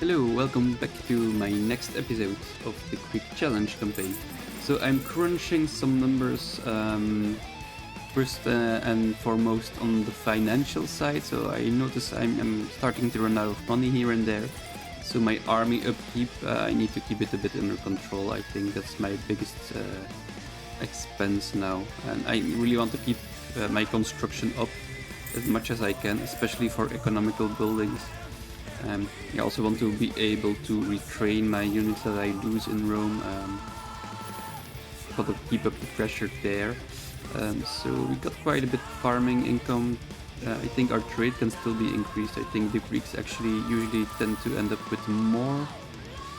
Hello, welcome back to my next episode of the quick challenge campaign. So I'm crunching some numbers first and foremost on the financial side. So I notice I'm starting to run out of money here and there. So my army upkeep, I need to keep it a bit under control. I think that's my biggest expense now, and I really want to keep my construction up as much as I can, especially for economical buildings. I also want to be able to retrain my units that I lose in Rome. Got to keep up the pressure there. So we got quite a bit of farming income. I think our trade can still be increased. I think the Greeks actually usually tend to end up with more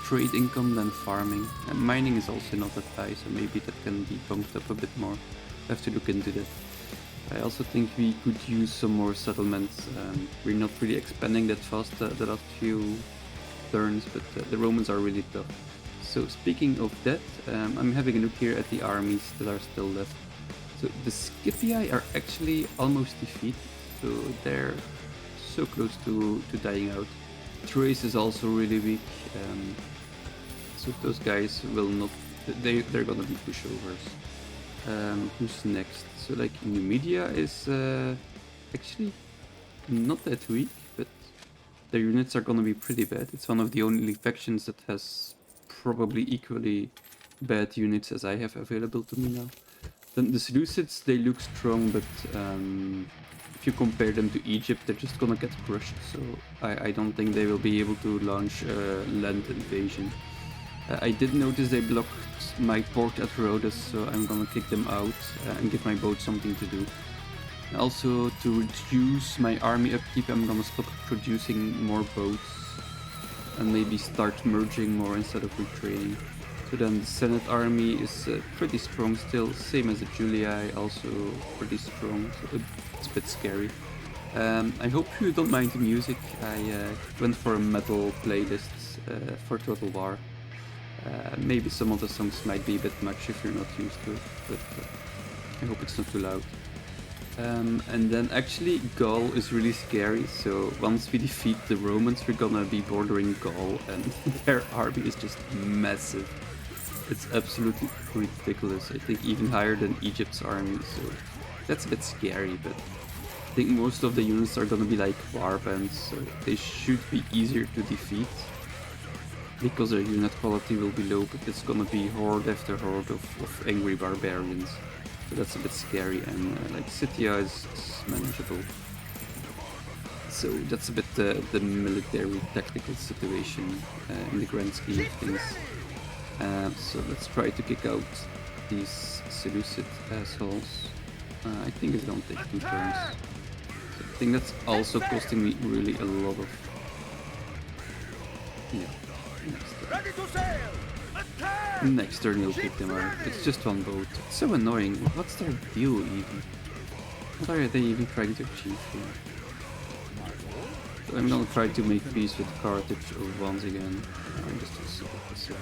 trade income than farming. And mining is also not that high, so maybe that can be bumped up a bit more. I have to look into that. I also think we could use some more settlements. We're not really expanding that fast the last few turns, but the Romans are really tough. So speaking of that, I'm having a look here at the armies that are still left. So the Scipii are actually almost defeated, so they're so close to dying out. Thrace is also really weak, so those guys will not, they're gonna be pushovers. Who's next? So like Numidia is actually not that weak, but their units are gonna be pretty bad. It's one of the only factions that has probably equally bad units as I have available to me now. Then the Seleucids, they look strong, but if you compare them to Egypt, they're just gonna get crushed. So I don't think they will be able to launch a land invasion. I did notice they blocked my port at Rhodes, so I'm gonna kick them out and give my boat something to do. Also, to reduce my army upkeep, I'm gonna stop producing more boats and maybe start merging more instead of retraining. So then the Senate army is pretty strong still, same as the Julii, also pretty strong, so it's a bit scary. I hope you don't mind the music. I went for a metal playlist for Total War. Maybe some of the songs might be a bit much if you're not used to it, but I hope it's not too loud. And then actually Gaul is really scary, so once we defeat the Romans we're gonna be bordering Gaul, and their army is just massive. It's absolutely ridiculous. I think even higher than Egypt's army, so that's a bit scary, but I think most of the units are gonna be like warbands, so they should be easier to defeat because their unit quality will be low, but it's gonna be horde after horde of angry barbarians. So that's a bit scary, and like Scythia is manageable. So that's a bit the military tactical situation in the grand scheme of things. So let's try to kick out these Seleucid assholes. I think it's gonna take 2 turns. So I think that's also costing me really a lot of... Yeah. Next turn you'll kick them out. It's just one boat. It's so annoying. What's their deal even? What are they even trying to achieve here? So I'm gonna try to make peace with Carthage once again. I'm just so sick.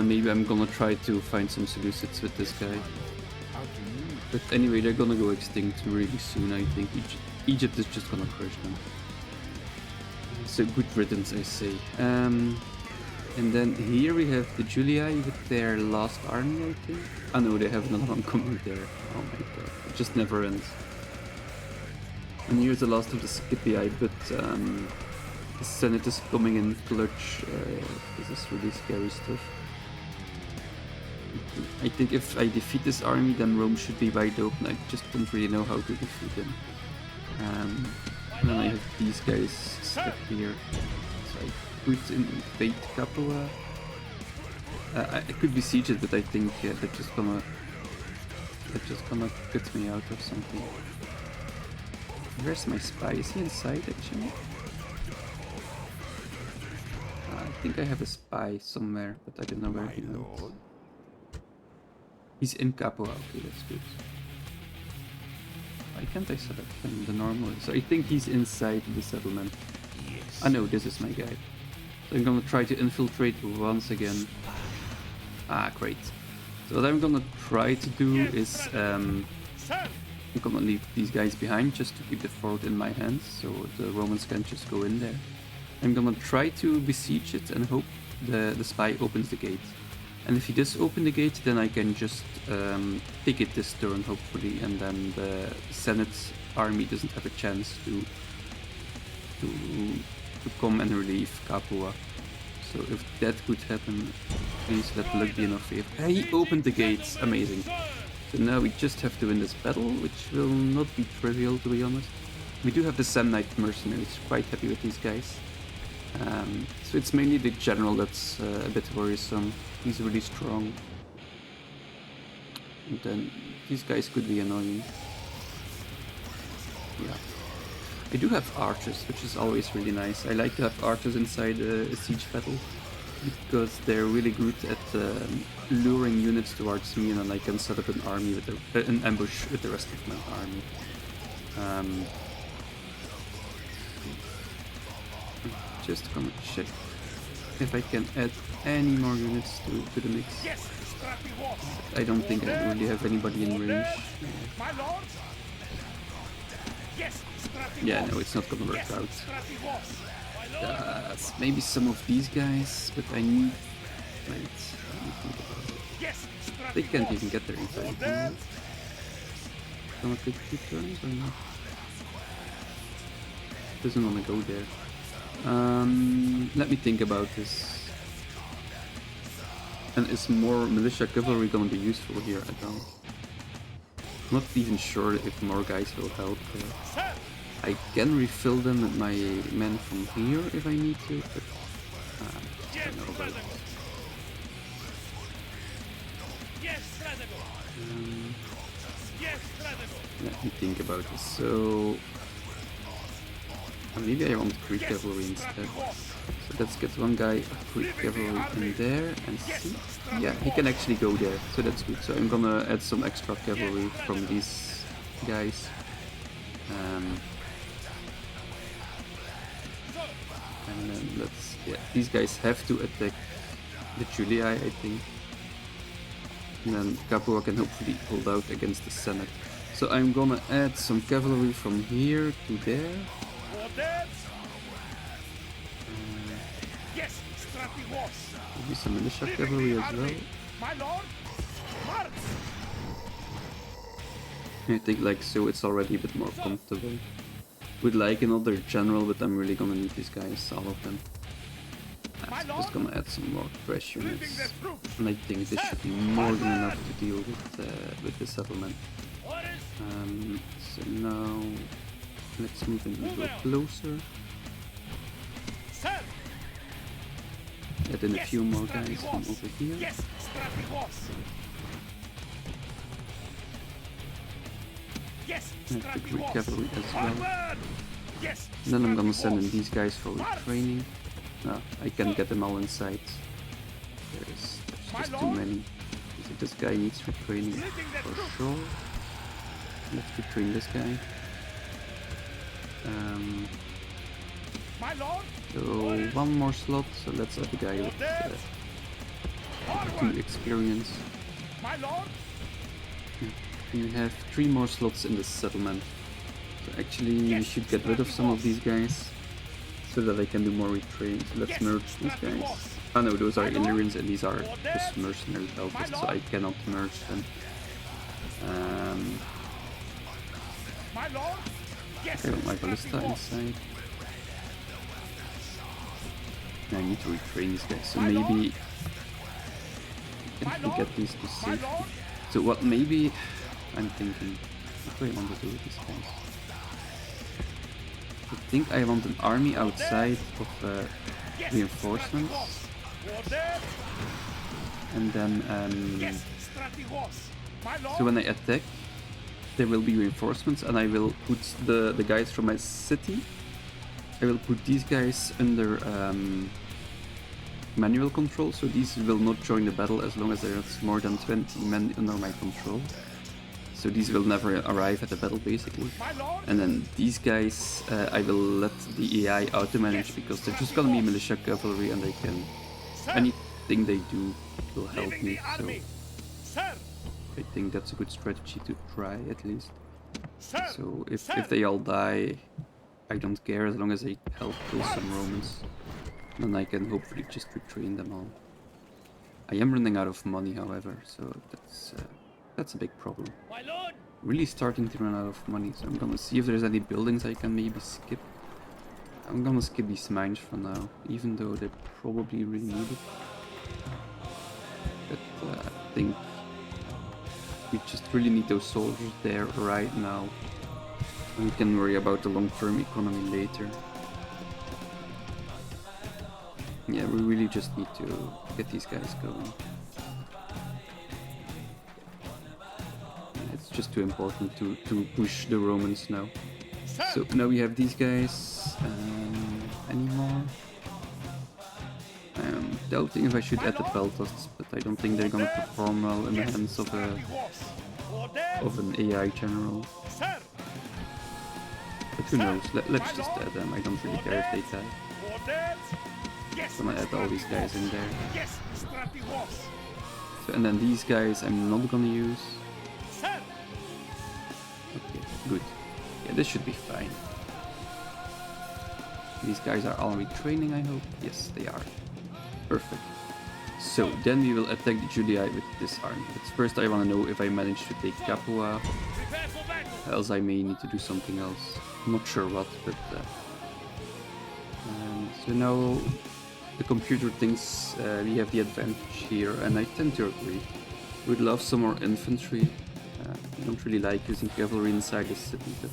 Maybe I'm gonna try to find some Seleucids with this guy. But anyway, they're gonna go extinct really soon, I think. Egypt is just gonna crush them. So good riddance, I say. And then here we have the Julii with their last army, I think. Oh no, they have another one coming there. Oh my god, it just never ends. And here's the last of the Scipii, but the Senate is coming in clutch. This is really scary stuff. I think if I defeat this army, then Rome should be wide open. I just don't really know how to defeat them. And then I have these guys stuck here. So I put in Fate Capua. I could besiege it, but I think they're just gonna cut me out of something. Where's my spy? Is he inside actually? I think I have a spy somewhere, but I don't know where he went. He's in Capua. Okay, that's good. Why can't I select him the normal? So I think he's inside the settlement. Yes. I know this is my guy. So I'm gonna try to infiltrate once again. Ah, great. So what I'm gonna try to do is I'm gonna leave these guys behind just to keep the fort in my hands, so the Romans can just go in there. I'm gonna try to besiege it and hope the spy opens the gate. And if he does open the gate, then I can just take it this turn, hopefully, and then the Senate army doesn't have a chance to come and relieve Capua. So if that could happen, please let luck be in our favor. He opened the gates, amazing. So now we just have to win this battle, which will not be trivial, to be honest. We do have the Samnite mercenaries, quite happy with these guys. So it's mainly the general that's a bit worrisome. He's really strong. And then these guys could be annoying. Yeah. I do have archers, which is always really nice. I like to have archers inside a siege battle because they're really good at luring units towards me, and then I can set up an army with an ambush with the rest of my army. Just gonna check if I can add any more units to the mix. I don't think I really have anybody in range. Yeah, no, it's not gonna work out. Maybe some of these guys, but I need... Wait, let me think about it. They can't even get there in time. Gonna take 2 turns or not? Doesn't wanna go there. Let me think about this. And is more militia cavalry gonna be useful here? I don't. Not even sure if more guys will help. I can refill them with my men from here if I need to, but I don't know about it. Let me think about this. So maybe I want Greek cavalry instead. So let's get one guy of Greek cavalry in there and see. Yeah, he can actually go there, so that's good. So I'm gonna add some extra cavalry from these guys. And then let's... Yeah, these guys have to attack the Julii, I think. And then Capua can hopefully hold out against the Senate. So I'm gonna add some cavalry from here to there. Maybe some militia cavalry as well. I think like so it's already a bit more comfortable. Would like another general, but I'm really gonna need these guys, all of them. I'm just gonna add some more crash units. And I think this should be more than enough to deal with the settlement. So now let's move in a little closer. Add in a few more guys from over here. And the Greek cavalry as well. And then I'm gonna send in these guys for retraining. No, I can get them all inside. There's just too many. So this guy needs retraining for sure. Let's retrain this guy. So one more slot, so let's have the guy with 2 experience. We have 3 more slots in this settlement. So actually we should get rid of some of these guys so that I can do more retraining. So let's merge these guys. Oh no, those are Illyrians and these are just mercenary helpers, so I cannot merge them. Okay, my ballista inside. I need to retrain these guys, so maybe I can get these to safety. So what maybe I'm thinking, what do I want to do with these guys? I think I want an army outside of reinforcements. And then, so when I attack, there will be reinforcements, and I will put the guys from my city. I will put these guys under manual control, so these will not join the battle as long as there's more than 20 men under my control. So these will never arrive at the battle basically. And then these guys, I will let the AI auto-manage because they're just gonna be militia cavalry and they can... anything they do will help me, so... I think that's a good strategy to try at least. So if they all die, I don't care as long as I help kill some Romans. Then I can hopefully just retrain them all. I am running out of money, however, so that's a big problem. My lord! Really starting to run out of money, so I'm gonna see if there's any buildings I can maybe skip. I'm gonna skip these mines for now, even though they're probably really needed. But I think we just really need those soldiers there right now. And we can worry about the long-term economy later. Yeah, we really just need to get these guys going. It's just too important to push the Romans now. So now we have these guys. Any more? I'm doubting if I should add the Peltasts, but I don't think they're gonna perform well in the hands of an AI general. But who knows? Let's just add them. I don't really care if they die. I'm gonna add all these guys in there. So, and then these guys I'm not gonna use. Okay, good. Yeah, this should be fine. These guys are all retraining, I hope. Yes, they are. Perfect. So, then we will attack the Julii with this army. But first I want to know if I manage to take Capua. Else I may need to do something else. I'm not sure what, but... so now the computer thinks we have the advantage here, and I tend to agree. Would love some more infantry. I don't really like using cavalry inside the city, but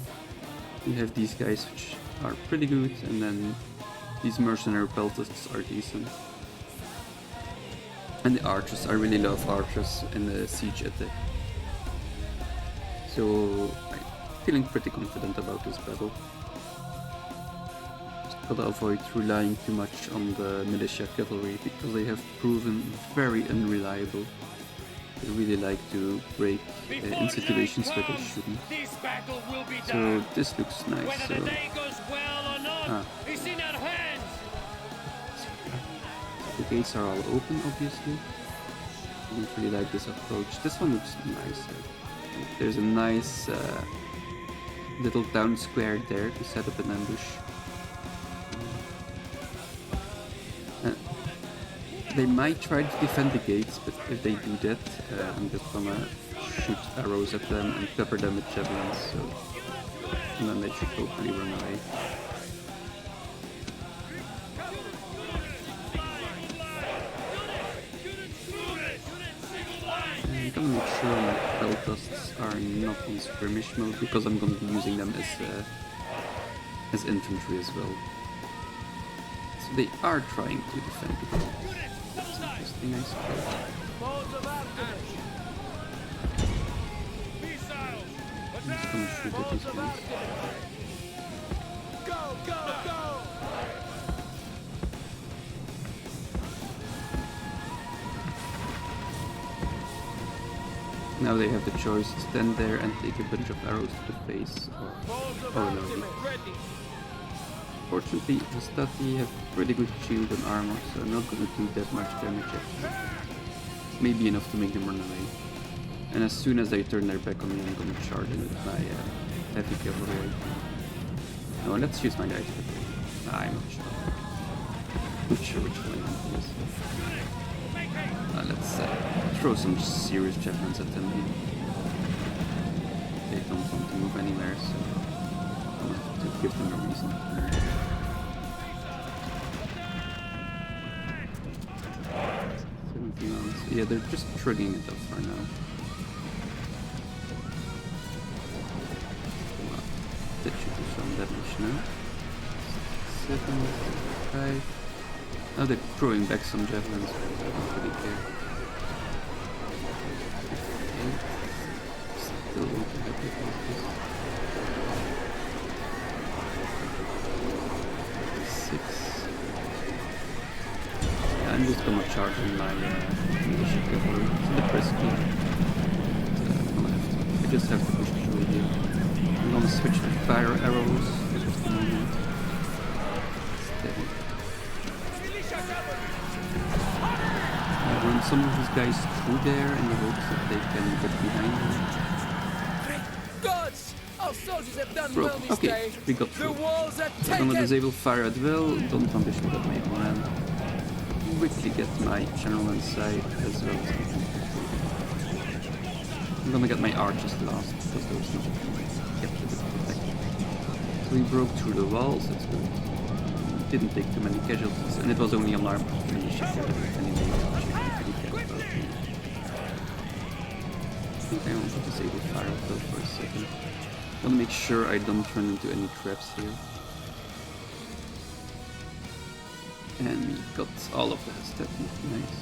we have these guys which are pretty good, and then these mercenary peltasts are decent. And the archers, I really love archers in the siege attack. So I'm feeling pretty confident about this battle. Just gotta avoid relying too much on the militia cavalry because they have proven very unreliable. They really like to break in situations where they shouldn't. So this looks nice. So, the gates are all open, obviously. I don't really like this approach. This one looks nice. There's a nice little town square there to set up an ambush. They might try to defend the gates, but if they do that, I'm just gonna shoot arrows at them and cover them with javelins, so... and then they should hopefully run away. I'm gonna make sure my peltasts are not in skirmish mode, because I'm gonna be using them as infantry as well. So they are trying to defend the gates. That's interesting, I suppose. I'm just gonna shoot at these ones. Now they have the choice to stand there and take a bunch of arrows to the face, or no. Fortunately, the Scipii have pretty good shield and armor, so I'm not gonna do that much damage actually. Maybe enough to make them run away. And as soon as they turn their back on me, I'm gonna charge in with my heavy cavalry. No, let's use my light cavalry. I'm not sure. Not sure which one I want to use. Let's throw some serious javelins at them here. They don't want to move anywhere, so I'm gonna have to give them a reason. 17 rounds. Yeah, they're just shrugging it off for now. That should do some damage now. 7, 5. Now they're throwing back some javelins, but I don't really care. 8. Still want to have it like this. 6. Yeah, I'm just gonna charge in my militia cavalry. It's a bit risky. I just have to push through here. I'm gonna switch to fire arrows for just a moment. Steady. Run some of these guys through there in the hopes that they can get behind them. Great gods! Our soldiers Broke. Okay, we got through. I'm gonna disable fire at will. Don't ambush me with my own hand. Quickly get my general inside as well as I'm gonna get my archers last because those not kept a bit protected. So we broke through the walls, that's good. Didn't take too many casualties, and it was only on our militia here anyway. I think I want to disable fire at will for a second. I want to make sure I don't run into any traps here. And got all of that stuff. Nice.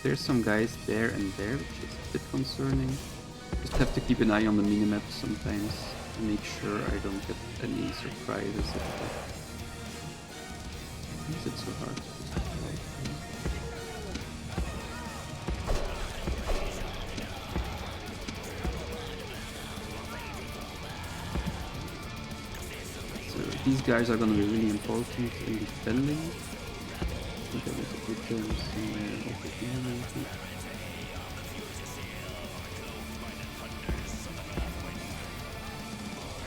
There's some guys there and there, which is a bit concerning. Just have to keep an eye on the minimap sometimes and make sure I don't get any surprises. Why is it so hard to just avoid? These guys are going to be really important in defending. I think I was a good turn somewhere over here, maybe.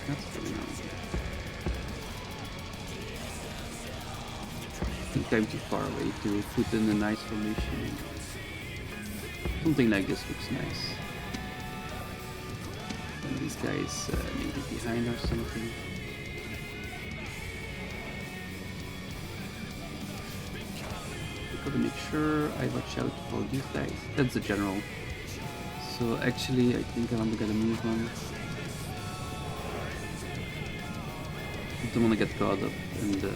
That's very nice. I think I'm too far away to put in a nice formation. Something like this looks nice. And these guys maybe behind or something. Gotta make sure I watch out for these guys. That's the general. So actually, I think I want to get a move on. I don't want to get caught up in the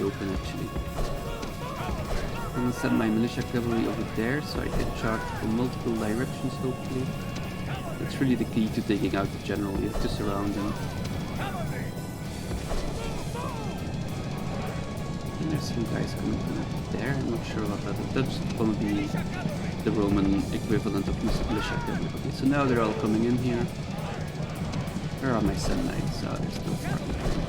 open actually. I'm gonna send my militia cavalry over there so I can charge from multiple directions hopefully. That's really the key to taking out the general. You have to surround him. There's some guys coming from there, I'm not sure what that is. That's gonna be the Roman equivalent of militia cavalry. Okay, so now they're all coming in here. Where are my Sun Knights? Oh, they're still far behind.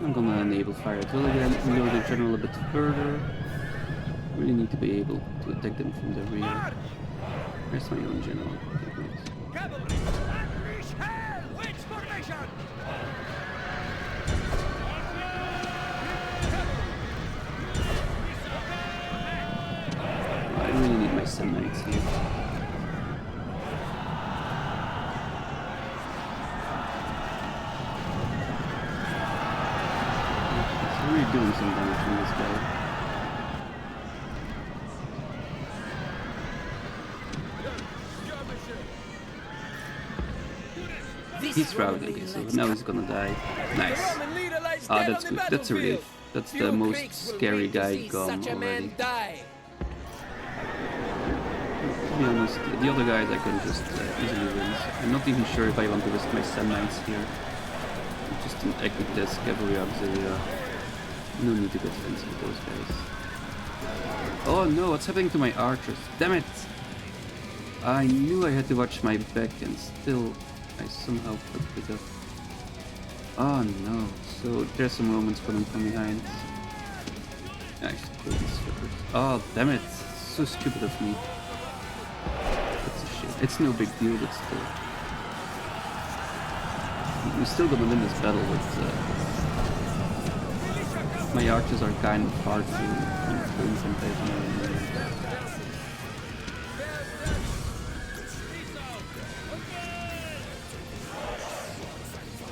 I'm gonna enable fire at will again, reload the general a bit further. Really need to be able to attack them from the rear. Where's my own general? I really need my Sun Knights here. He's really doing some damage on this guy. He's routed, okay, so now he's gonna die. Nice. Ah, that's good. That's a relief. That's the most scary guy gone already. To be honest, the other guys I can just easily win. I'm not even sure if I want to risk my Sun Knights here. Just an Equites Cavalry Auxilia. No need to get fancy with those guys. Oh no, what's happening to my archers? Damn it! I knew I had to watch my back and still I somehow fucked it up. Oh no, so there's some Romans coming from behind. I should kill these fuckers. Oh damn it, so stupid of me. That's a shit. It's no big deal, but still. We're still gonna win this battle with my archers are kind of hard to influence and take on.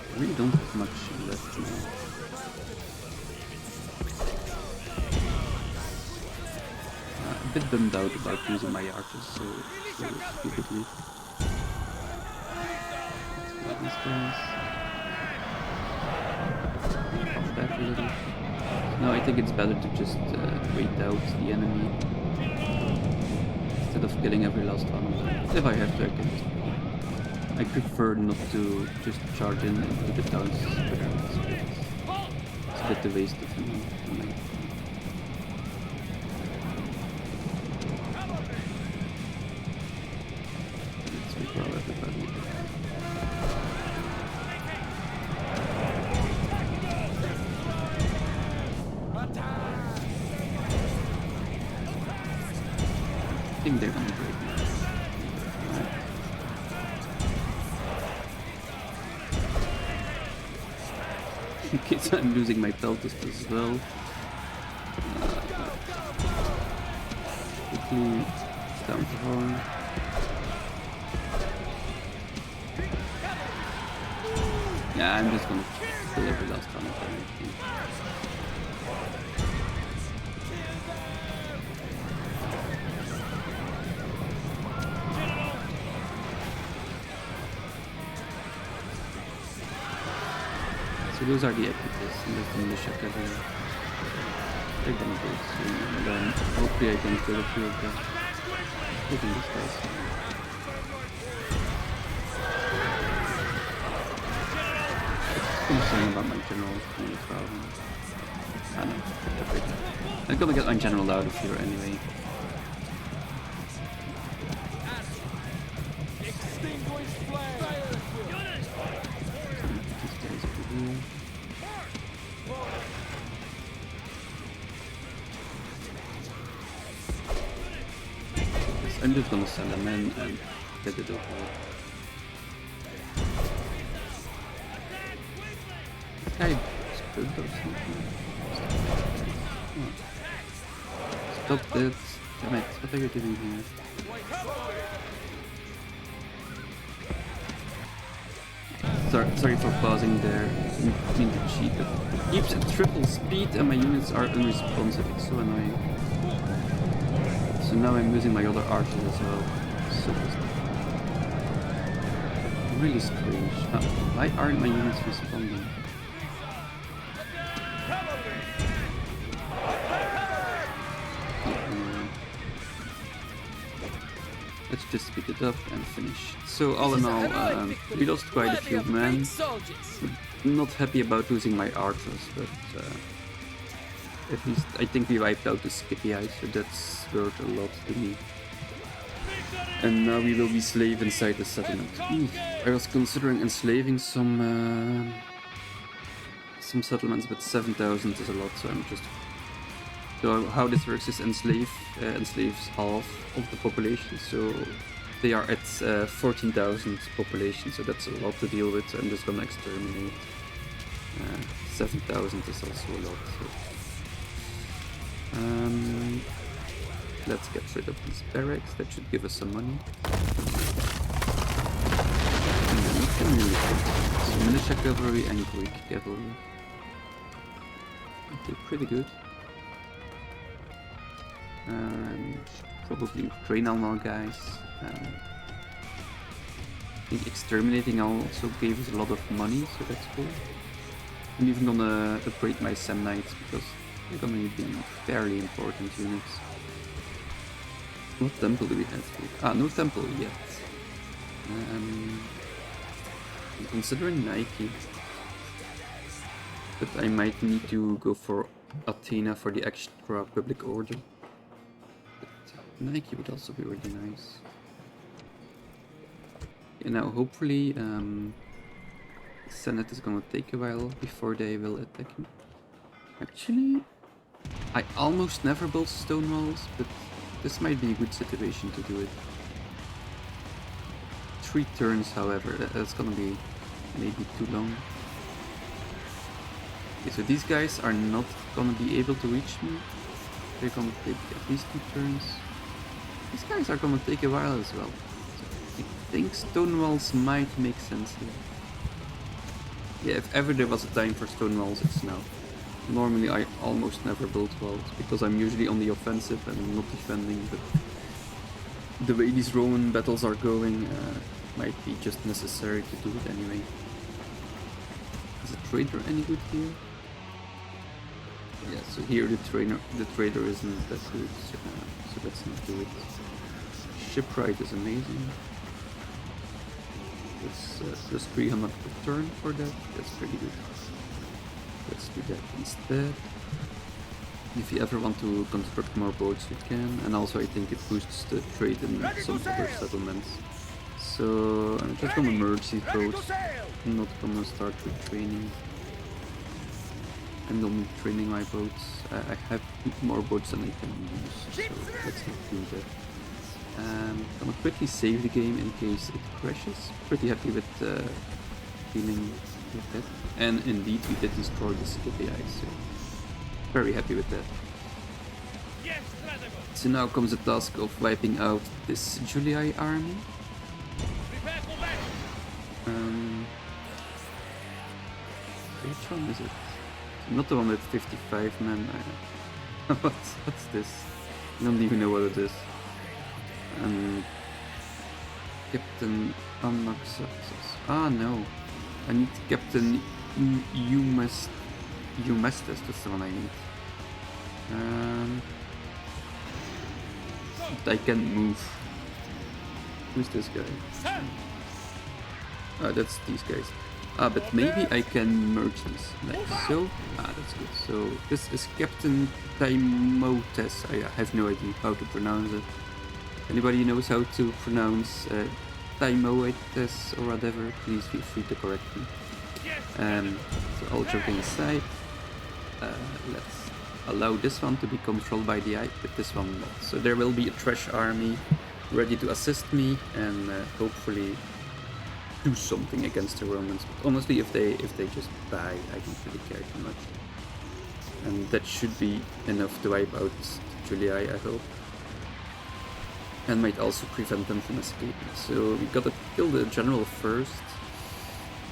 I really don't have much left now. A bit bummed out about using my archers so stupidly. Let's get these guys. Pop back a little. No, I think it's better to just wait out the enemy instead of killing every last one of them. If I have to, I can just. I prefer not to just charge in and put it down. It's a bit a waste of money. Let's recall everybody. think they're gonna break now. Okay, so I'm losing my peltist as well. Quickly down to horn. Yeah, I'm just gonna kill every last one of them, I think. So those are the epicals, and that's the militia cavalry. They're gonna go soon, and then hopefully I can kill a few of them. Taking these guys. Concerned about my general kind of problem. I know. I'm gonna get my general out of here anyway. I'm just gonna send them in and get it over with. This guy stood or something. Oh. Stop it. Damn it, what are you doing here? Sorry for pausing there. I mean to cheat, but it keeps at triple speed and my units are unresponsive. It's so annoying. So now I'm losing my other archers as well. So really strange. Why aren't my units responding? Let's just speed it up and finish. So all in all, we lost quite a few men. Not happy about losing my archers, but at least I think we wiped out the Scipii, so that's worth a lot to me. And now we will be slave inside the settlement. I was considering enslaving some settlements, but 7,000 is a lot, so I'm just... So how this works is enslaves half of the population, so they are at 14,000 population, so that's a lot to deal with. So I'm just gonna exterminate. 7,000 is also a lot. So. Let's get rid of these barracks, that should give us some money. So militia cavalry and Greek cavalry. Okay, pretty good. Probably train all more guys. I think exterminating also gave us a lot of money, so that's cool. I'm even gonna upgrade my Samnites because they're gonna be fairly important units. What temple do we have here? Ah, no temple yet. I'm considering Nike, but I might need to go for Athena for the extra public order. But Nike would also be really nice. Yeah, now hopefully Senate is gonna take a while before they will attack me. Actually, I almost never build stone walls, but this might be a good situation to do it. 3 turns, however, that's gonna be maybe too long. Okay, so these guys are not gonna be able to reach me. They're gonna take at least 2 turns. These guys are gonna take a while as well. So I think stone walls might make sense here. Yeah, if ever there was a time for stone walls, it's now. Normally I almost never build walls because I'm usually on the offensive and not defending, but the way these Roman battles are going might be just necessary to do it anyway. Is a trader any good here? Yeah, so here the trader isn't that good, so let's not do it. Shipwright is amazing. It's plus 300 per turn for that, that's pretty good. Let's do that instead. If you ever want to construct more boats, you can, and also I think it boosts the trade in some other settlements. So I'm just gonna merge these boats. I'm not gonna start with training. I'm only training my boats. I have more boats than I can use, so let's not do that. Gonna quickly save the game in case it crashes. Pretty happy with dealing with that. And indeed, we did destroy the Scipii, so very happy with that. So now comes the task of wiping out this Julii army. Which one is it? Not the one with 55 men. What's this? I don't even know what it is. Captain Anaxaxis. Ah no. I need Captain Eumestus, that's the one I need. I can't move. Who's this guy? Ah, that's these guys. Ah, but maybe I can merge these, like so. Ah, that's good. So this is Captain Timotes. I have no idea how to pronounce it. Anybody knows how to pronounce Timotes or whatever, please feel free to correct me. So all joking aside, let's allow this one to be controlled by the eye, but this one not. So there will be a trash army ready to assist me and hopefully do something against the Romans. But honestly, if they just die, I don't really care too much. And that should be enough to wipe out Julii, I hope. And might also prevent them from escaping. So we gotta kill the general first.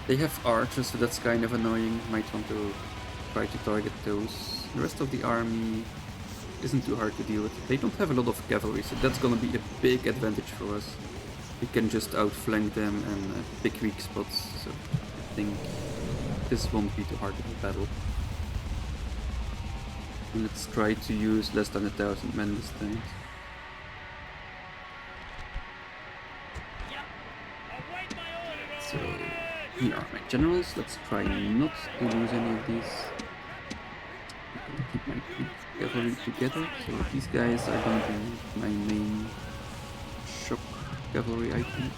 They have archers, so that's kind of annoying. Might want to try to target those. The rest of the army isn't too hard to deal with. They don't have a lot of cavalry, so that's gonna be a big advantage for us. We can just outflank them and pick weak spots, so I think this won't be too hard of a battle. Let's try to use less than 1,000 men this time. So here are my generals. Let's try not to lose any of these. Keep my cavalry together. So these guys are going to be my main shock cavalry, I think.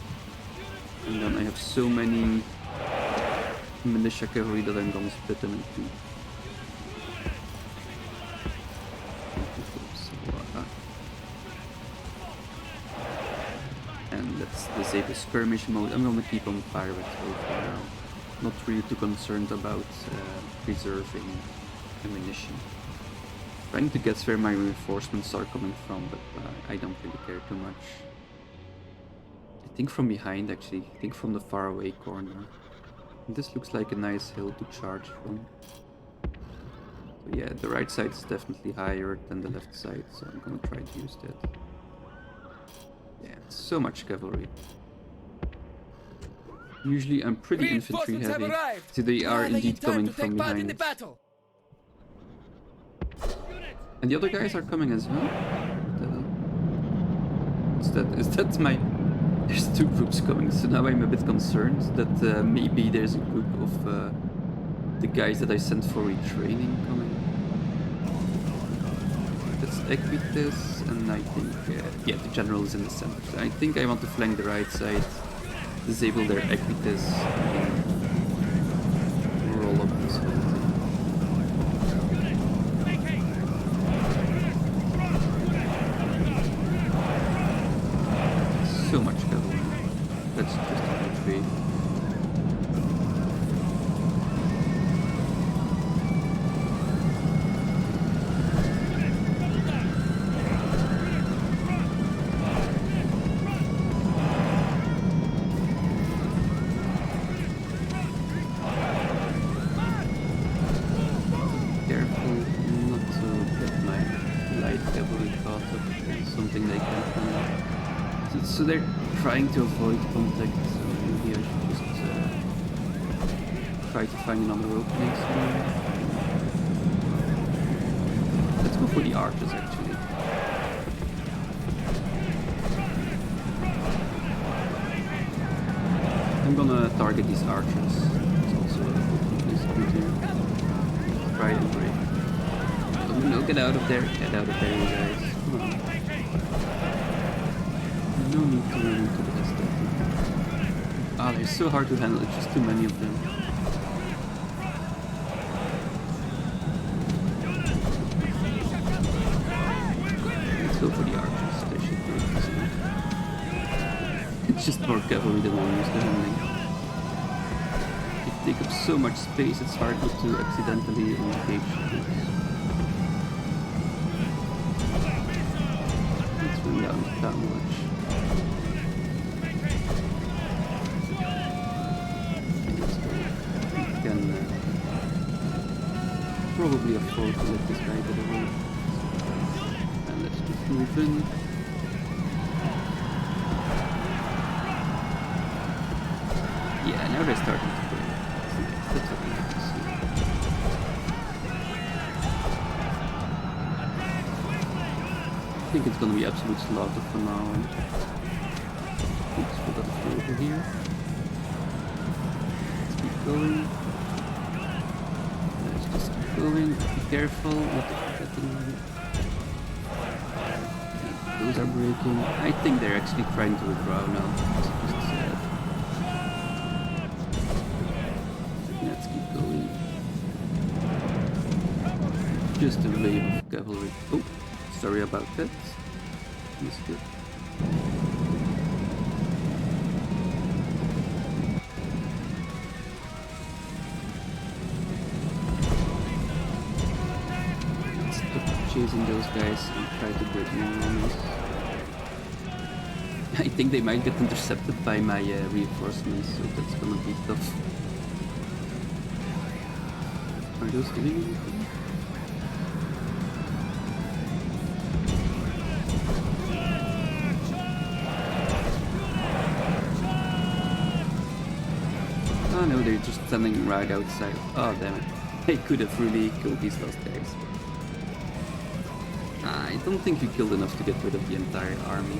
And then I have so many militia cavalry that I'm going to split them in two. And let's disable skirmish mode. I'm gonna keep on pirate mode for now. Not really too concerned about preserving ammunition. Trying to guess where my reinforcements are coming from, but I don't really care too much. I think from behind, actually. I think from the far away corner. This looks like a nice hill to charge from. So yeah, the right side is definitely higher than the left side, so I'm gonna try to use that. Yeah, so much cavalry. Usually I'm pretty infantry heavy, so they are indeed coming from behind. And the other guys are coming as well? What the hell? What's that? Is that my... There's two groups coming, so now I'm a bit concerned that maybe there's a group of the guys that I sent for retraining coming. That's Equites, and I think, yeah, the general is in the center. So I think I want to flank the right side, disable their Equites, and roll up this whole thing. So much cavalry. That's just a good way. So they're trying to avoid contact, so maybe I should just try to find another opening somewhere. Let's go for the archers actually. I'm gonna target these archers. It's also a good to try and break. No, get out of there, you guys. Come on. No need to run into the rest of them. Ah, they're so hard to handle, it's just too many of them. Let's go for the archers, they should do it easily. cavalry than I'm used to handling. They take up so much space, it's hard not to accidentally engage troops. Let's run down the town watch. We can probably afford to let this guy get away. And let's just move in. Yeah, now they're starting to play. That's what we have to see. I think it's gonna be absolute slaughter from now on. Oops, forgot to go over here. Let's keep going. Let's just keep going. Be careful, not forgetting. Those are breaking. I think they're actually trying to withdraw now. It's just sad. Let's keep going. Just a wave of cavalry. Oh, sorry about that. Missed it. Stop chasing those guys and try to break more Romans. I think they might get intercepted by my reinforcements, so that's gonna be tough. Are those doing anything? Oh no, they're just standing right outside. Oh damn it. I could have really killed these last guys. I don't think we killed enough to get rid of the entire army.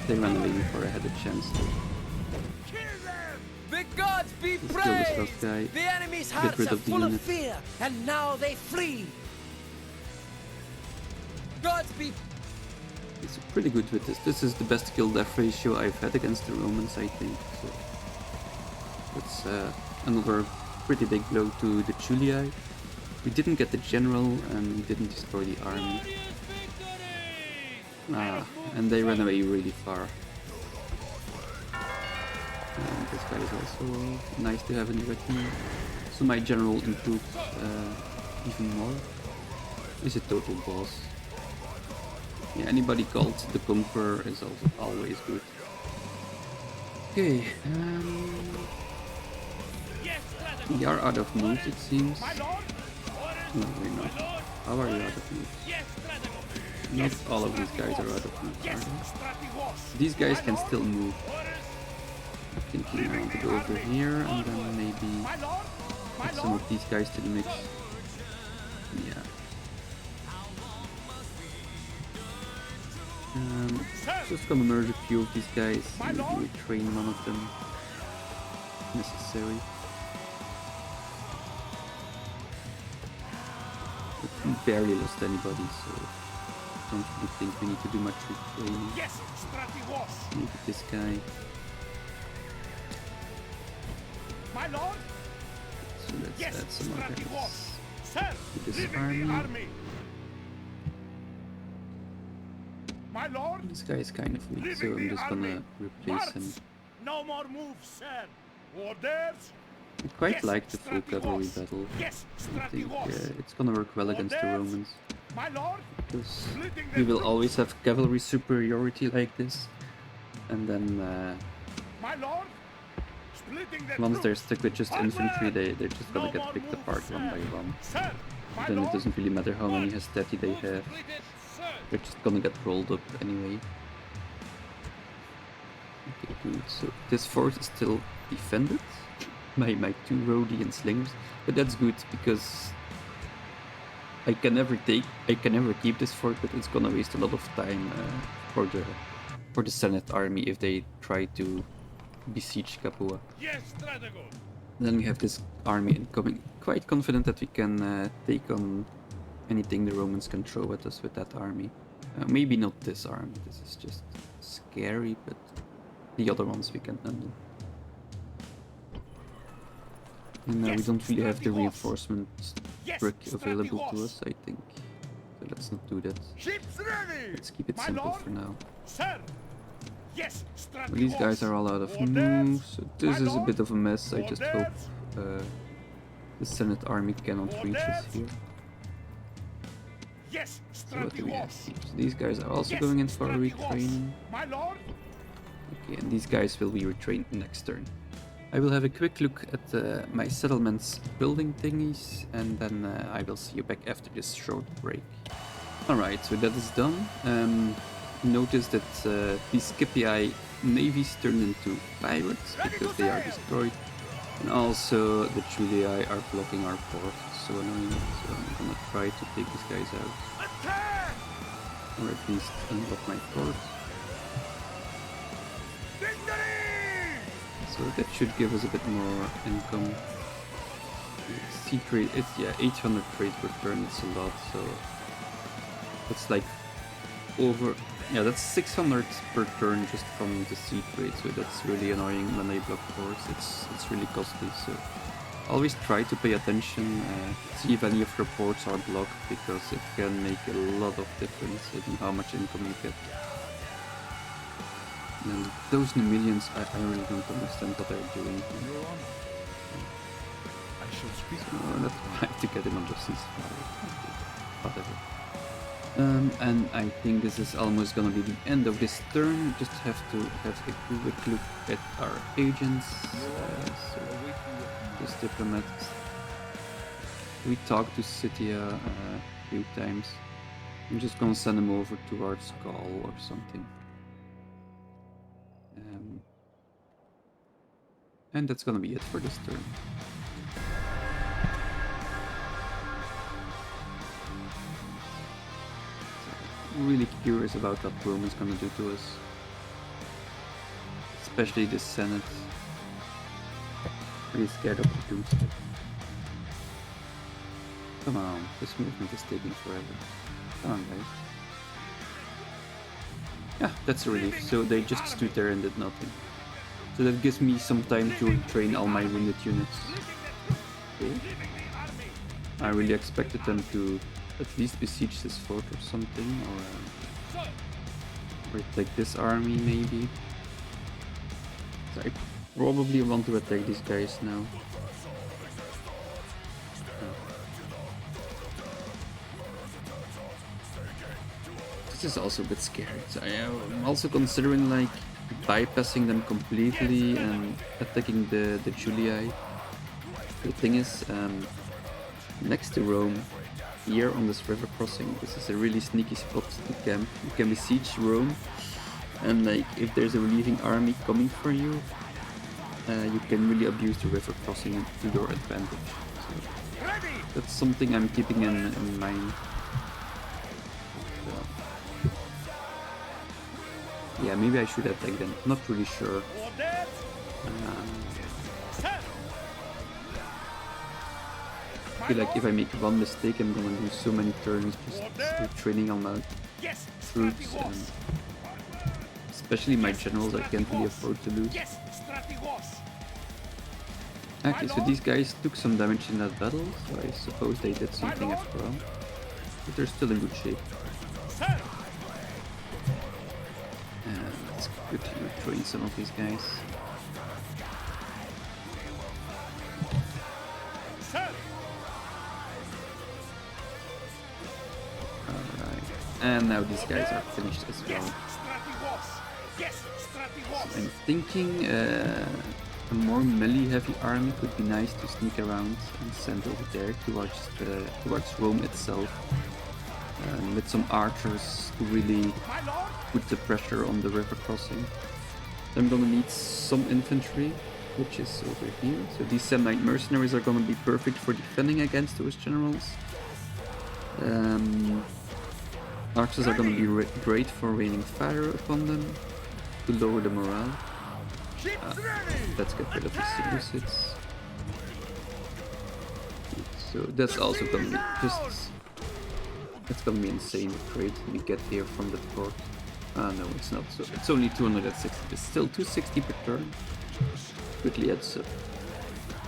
They ran away before I had a chance to. The gods be Let's kill this praised! last guy. The enemy's Get hearts rid are of the full of unit. fear, and now they flee. Gods be It's pretty good with this. This is the best kill death ratio I've had against the Romans, I think. So that's another pretty big blow to the Julii. We didn't get the general and we didn't destroy the army. And they ran away really far. And this guy is also nice to have in the retinue. So my general improved even more. He's a total boss. Yeah, anybody called the Conqueror is also always good. Okay, we are out of moves, it seems. No, we're not. How are you out of moves? Not all of these guys are out of moves, are they? These guys can still move. I think we want to go over here and then maybe add some of these guys to the mix. Yeah. Just gonna merge a few of these guys, maybe we train one of them if necessary. But we barely lost anybody, so I don't really think we need to do much retraining. Maybe this guy. My lord? So let's add some more guys Sir, to this leading the army. army. My lord? This guy is kind of weak, so I'm just gonna replace him. No more moves, sir. Orders? I quite Yes, like the full cavalry Strategos. battle. Yes, I think Strategos. it's gonna work well against the Orders? Romans. My lord? Because Splitting we the will troops. always have cavalry superiority like this. And then My lord? Splitting the once they're troops. stuck with just infantry, they're just gonna No get more picked moves, apart sir. one by one. Sir, my Then it lord? doesn't really matter how many hastati they have. They're just gonna get rolled up anyway. Okay, good. So this fort is still defended by my two Rhodian slingers, but that's good because I can never keep this fort, but it's gonna waste a lot of time for the Senate army if they try to besiege Capua. Yes, Strategos. Then we have this army incoming. Quite confident that we can take on anything the Romans can throw at us with that army. Maybe not this army, this is just scary, but the other ones we can handle. And we don't really have the reinforcement brick available to us, I think. So let's not do that. Ships ready. Let's keep it My simple lord? for now. Sir, Yes, Well, these guys are all out of moves, so this is a bit of a mess. I just hope the Senate army cannot reach us here. Yes, So what do we have Strategos. here? So these guys are also Yes, going in for Strategos. retraining. My lord. Okay, and these guys will be retrained next turn. I will have a quick look at my settlements building thingies, and then I will see you back after this short break. Alright, so that is done. Notice that the Scipii navies turned into pirates because they are destroyed. And also the Julii are blocking our port. So annoying. So I'm gonna try to take these guys out. Attack! Or at least unlock my port. Victory! So that should give us a bit more income. Sea trade, it's 800 trade per turn, it's a lot, so that's like over, that's 600 per turn just from the sea trade, so that's really annoying when they block ports. It's really costly, so always try to pay attention, see if any of your ports are blocked, because it can make a lot of difference in how much income you get. And those Numidians, I really don't understand what they're doing. I shall speak. Let's try to get him under ceasefire. Whatever. And I think this is almost gonna be the end of this turn. Just have to have a quick look at our agents. So this diplomat. We talked to Scythia a few times. I'm just gonna send him over towards Gaul or something. And that's gonna be it for this turn. Really curious about what Rome is gonna do to us. Especially the Senate. Really scared of the doomsday. Come on, this movement is taking forever. Come on, guys. Yeah, that's a relief. So they just stood there and did nothing. So that gives me some time to train all my wounded units. Okay. I really expected them to at least besiege this fort or something, or take this army maybe. So I probably want to attack these guys now. This is also a bit scary. So I'm also considering like bypassing them completely and attacking the Julii. The thing is, next to Rome, here on this river crossing, this is a really sneaky spot to camp. You can besiege Rome, and like if there's a relieving army coming for you, you can really abuse the river crossing to your advantage. So that's something I'm keeping in mind. Yeah, maybe I should attack them. Not really sure. I feel like if I make one mistake, I'm gonna lose so many turns just training on my troops, and especially my generals. I can't really afford to lose. Okay, so these guys took some damage in that battle, so I suppose they did something after all. But they're still in good shape. Let's quickly retrain some of these guys. Alright, and now these guys are finished as well. So I'm thinking a more melee-heavy army could be nice to sneak around and send over there towards Rome itself, with some archers to really put the pressure on the river crossing. I'm gonna need some infantry, which is over here. So these Samnite mercenaries are gonna be perfect for defending against those generals. Archers are gonna be great for raining fire upon them to lower the morale. Let's get rid of the Seleucids. So that's also gonna be that's gonna be insane the trade we get here from the port. No, it's not. So it's only 260. It's still 260 per turn. Quickly adds up.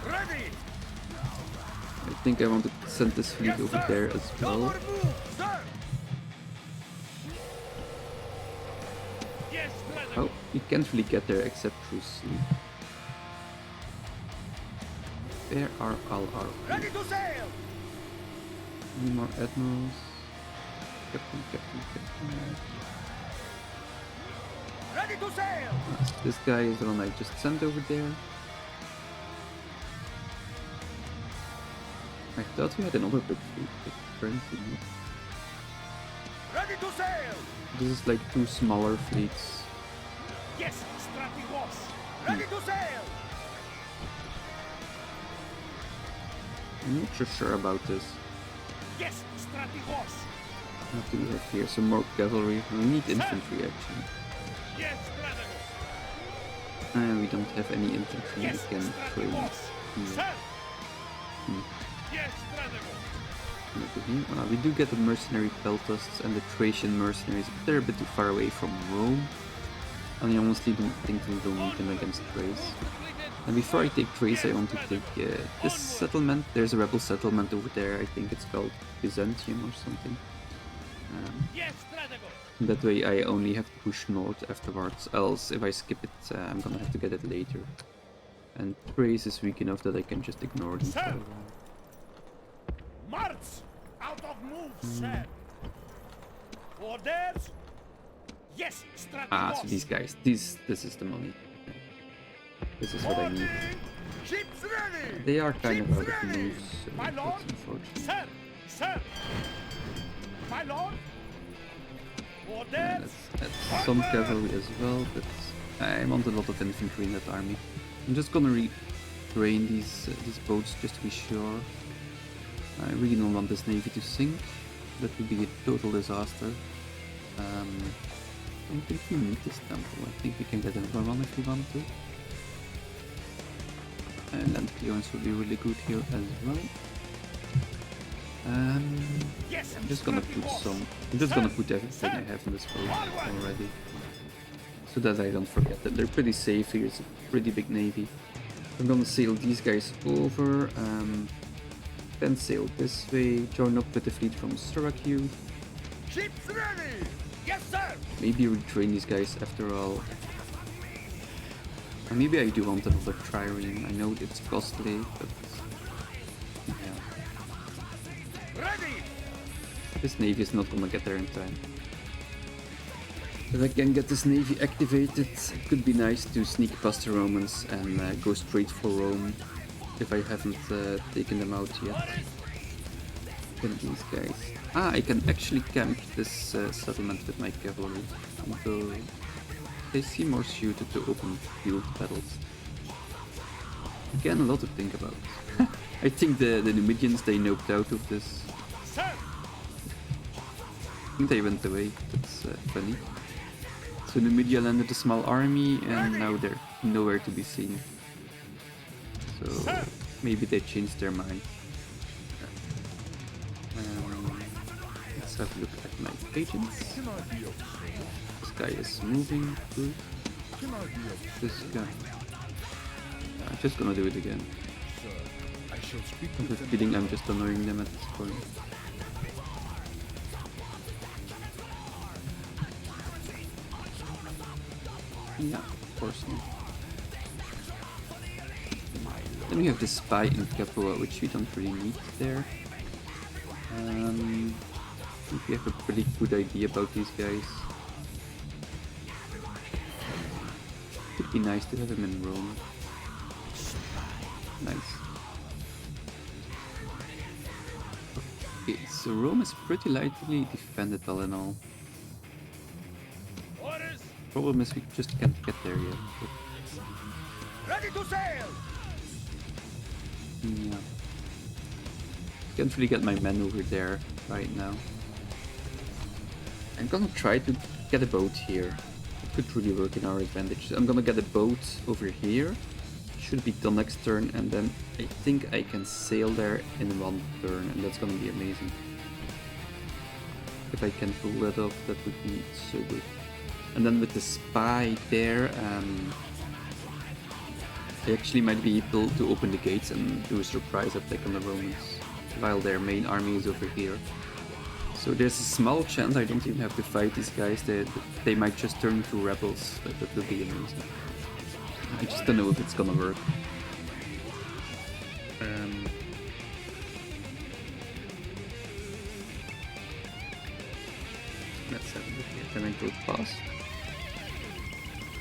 I think I want to send this fleet over there as well. Oh, You can't really get there except through sleep. Where are all our Ready to sail! Any more admirals? Captain. Ready to sail! This guy is the one I just sent over there. I thought we had another big fleet, but apparently not. Ready to sail! This is like two smaller fleets. Yes, Strategos! Ready to sail! I'm not so sure about this. Yes, Strategos! What do we have here? Some more cavalry. We need infantry actually. Yes, Strategos! And we don't have any infantry Yes, we can train. Strategos! Sir! Yes, Strategos! We do get the mercenary peltasts and the Thracian mercenaries, but they're a bit too far away from Rome. And I honestly don't think we'll need them against Thrace. And before I take Thrace, I want to take this settlement. There's a rebel settlement over there. I think it's called Byzantium or something. Yes, Strategos! That way I only have to push north afterwards, else if I skip it, I'm gonna have to get it later. And Thrace is weak enough that I can just ignore them. Sir! March! Out of move, sir! Orders! Yes, Strategos! So these guys, this is the money. This is what I need. Ships ready! They are kind of out Ships of ready! moves, so My lord! that's unfortunate. Sir! Sir! My lord! Orders! That's some cavalry as well, but I want a lot of infantry in that army. I'm just gonna retrain these boats just to be sure. I really don't want this navy to sink. That would be a total disaster. I don't think we need this temple. I think we can get another one if we want to. And land clearance would be really good here as well. Yes, I'm just gonna put everything I have in this boat already. So that I don't forget that they're pretty safe here. It's a pretty big navy. I'm gonna sail these guys over. Then sail this way, join up with the fleet from Syracuse. Ships ready! Yes, sir! Maybe retrain these guys after all. And maybe I do want another trireme. I know it's costly, but yeah. Ready! This navy is not gonna get there in time. If I can get this navy activated, it could be nice to sneak past the Romans and go straight for Rome. If I haven't taken them out yet. Then these guys. I can actually camp this settlement with my cavalry. Although they seem more suited to open field battles. Again, a lot to think about. I think the Numidians, they noped out of this. Sir! I think they went away. That's funny. So Numidia landed a small army and now they're nowhere to be seen. So maybe they changed their mind. Let's have a look at my agents. This guy is moving. Good. This guy. I'm just gonna do it again. I shall speak I have a feeling I'm just annoying them at this point. Yeah, of course not. Then we have the spy in Capua, which we don't really need there. I think we have a pretty good idea about these guys. Could be nice to have him in Rome. Nice. Okay, so Rome is pretty lightly defended all in all. Orders! Problem is we just can't get there yet. But Ready to sail! yeah. Can't really get my men over there right now. I'm gonna try to get a boat here. It could really work in our advantage. I'm gonna get a boat over here. Should be done next turn, and then I think I can sail there in one turn, and that's gonna be amazing. If I can pull that off, that would be so good. And then with the spy there, I actually might be able to open the gates and do a surprise attack on the Romans while their main army is over here. So there's a small chance I don't even have to fight these guys. They might just turn into rebels. That would be amazing. I just don't know if it's gonna work. Let's have a look here. Can I go past?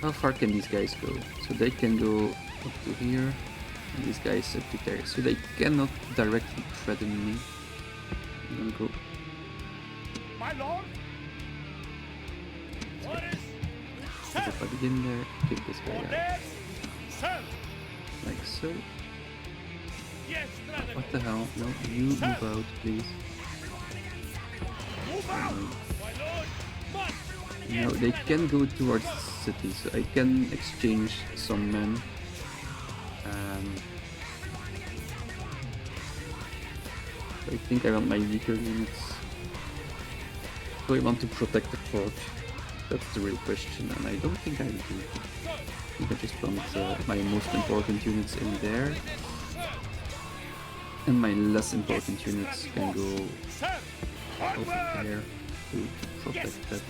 How far can these guys go? So they can go up to here, and these guys up to there. So they cannot directly threaten me. I'm gonna go. My lord. Orders. Everybody in there. Take this guy out. Orders. Sir. Like so. Yes, Stradago. What the hell? No, you move out, please. Move out. My lord. March. No, they can go towards the city, so I can exchange some men. I think I want my weaker units. So I want to protect the fort. That's the real question, and I don't think I do. I think I just want my most important units in there. And my less important units can go over there to protect that.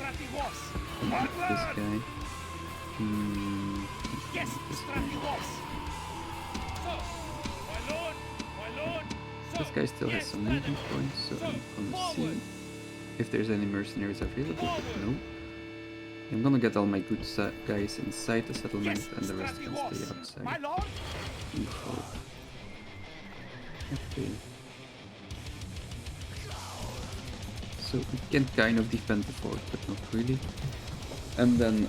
And this guy. This guy. This guy still has some movement points, so I'm gonna see if there's any mercenaries available, but no. I'm gonna get all my good guys inside the settlement and the rest can stay outside. Okay. So we can kind of defend the fort, but not really. And then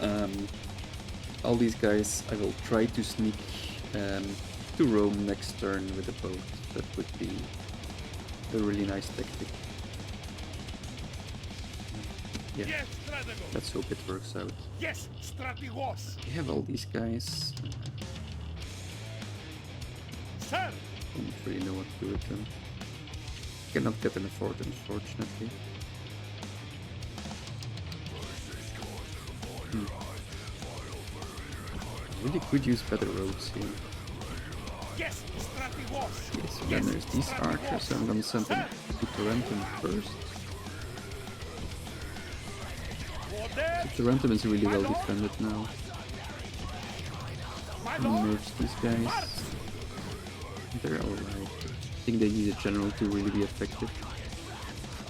all these guys I will try to sneak to Rome next turn with a boat. That would be a really nice tactic. Yeah, Yes, Stradago. let's hope it works out. Yes, Strategos. We have all these guys. Sir. Don't really know what to do with them. Cannot get in a fort, unfortunately. Really could use better roads here. Yes, Strategos. Okay, so then there's these archers, so I'm gonna send them to Tarentum first. So Tarentum is really well defended now. Merge these guys. They're alright. I think they need a general to really be effective.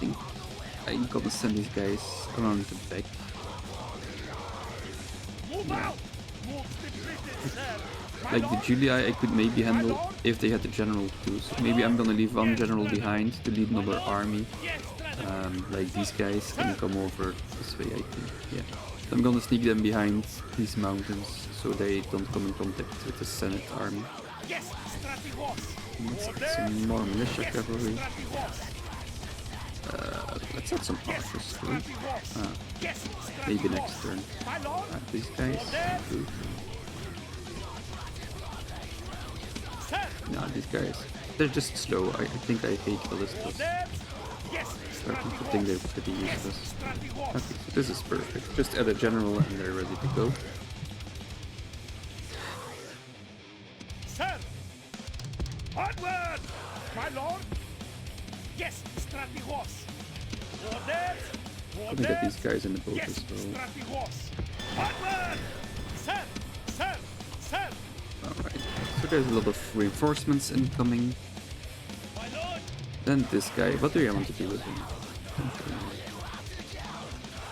I think I'm gonna send these guys around the back. Yeah. Like the Julii I could maybe handle if they had the general too. So maybe I'm gonna leave one general behind to lead another army. Like these guys can come over this way, I think. Yeah. So I'm gonna sneak them behind these mountains so they don't come in contact with the Senate army. Let's get some more militia cavalry. Let's add some archers too. Maybe next turn. These guys. Good. No, these guys. They're just slow. I think I hate ballistas. Starting to think they're pretty useless. Okay, so this is perfect. Just add a general and they're ready to go. Sir! Onward! My lord! Yes, Strategos! I'm gonna get these guys in the boat as well. Strategos! Onward! Sir! Sir! Sir! Alright, so there's a lot of reinforcements incoming. My lord! Then this guy, what do I want to do with him?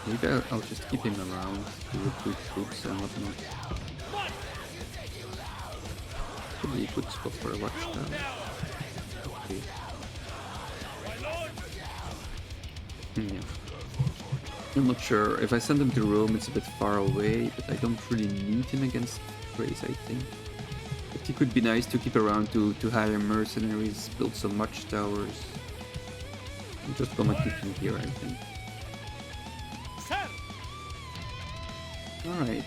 Maybe I'll just keep him around to recruit troops and whatnot. Could be a good spot for a watchtower. Okay. Yeah. I'm not sure. If I send him to Rome, it's a bit far away, but I don't really need him against Thrace, I think. But he could be nice to keep around to hire mercenaries, build some watchtowers. I'm just gonna keep him here, I think. Alright.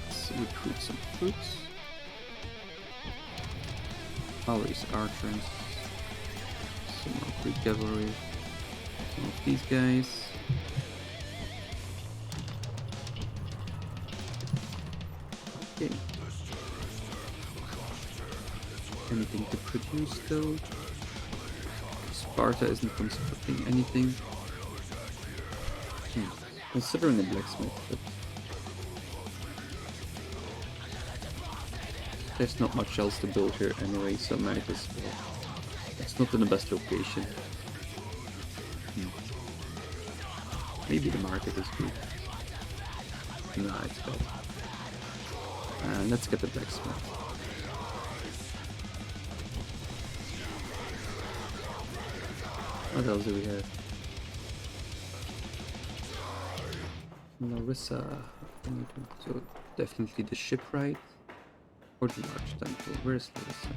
Let's recruit some troops. All these archers. Some more Greek cavalry. Some of these guys. Okay. Anything to produce though? Just Sparta isn't constructing anything. Considering a blacksmith, but there's not much else to build here anyway, so I might as well. It's not in the best location. Maybe the market is good. Nah, it's bad. Let's get the blacksmith. What else do we have? Larissa. So definitely the shipwright or the large temple. Where's Larissa?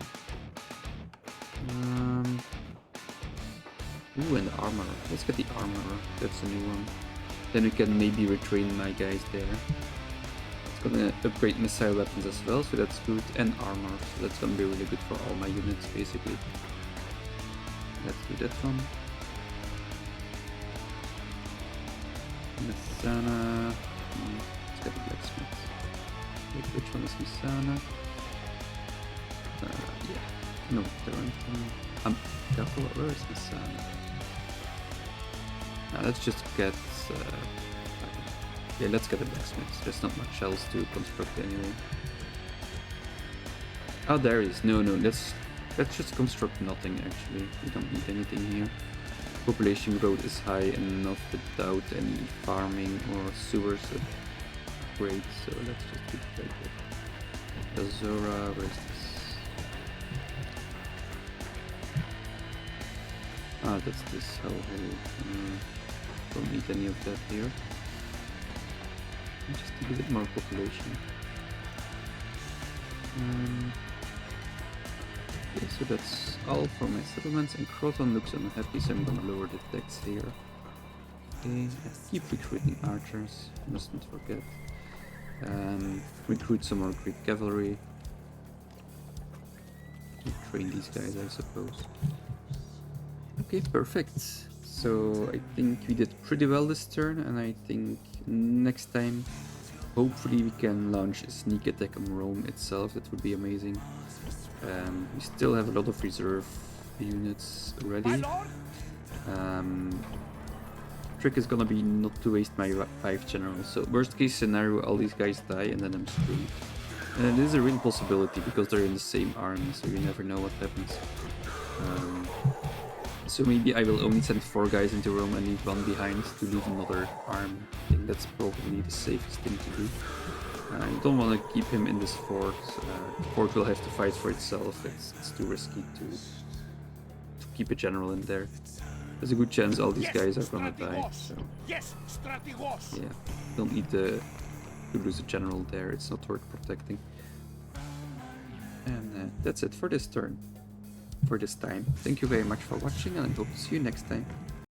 Ooh, and the armor. Let's get the armor. That's a new one. Then we can maybe retrain my guys there. It's gonna upgrade missile weapons as well, so that's good. And armor, so that's gonna be really good for all my units, basically. Let's do that one. Messana. Let's get the blacksmith. Wait, which one is Messana? Yeah. No, Tarantum. Careful, where is Messana? Let's just get. Yeah, let's get the blacksmiths. There's not much else to construct anyway. Oh, there is. No, let's just construct nothing actually. We don't need anything here. Population growth is high enough without any farming or sewers upgrades, so let's just keep it like that. Azora, where's this? Ah, that's this hellhole. Don't need any of that here. Just need a bit more population. Okay, so that's all for my settlements, and Croton looks unhappy, so I'm gonna lower the tax here. Okay, keep recruiting archers, mustn't forget. Recruit some more Greek cavalry. Train these guys, I suppose. Okay, perfect. So I think we did pretty well this turn, and I think next time hopefully we can launch a sneak attack on Rome itself. That would be amazing. We still have a lot of reserve units ready. Trick is gonna be not to waste my 5 generals. So worst case scenario, all these guys die and then I'm screwed. And it is a real possibility because they're in the same army, so you never know what happens. So maybe I will only send 4 guys into Rome and leave 1 behind to leave another army. I think that's probably the safest thing to do. I don't want to keep him in this fort. The fort will have to fight for itself. It's too risky to keep a general in there. There's a good chance all these guys are gonna die. So yeah, don't need to lose a general there. It's not worth protecting. And that's it for this turn. For this time. Thank you very much for watching, and I hope to see you next time.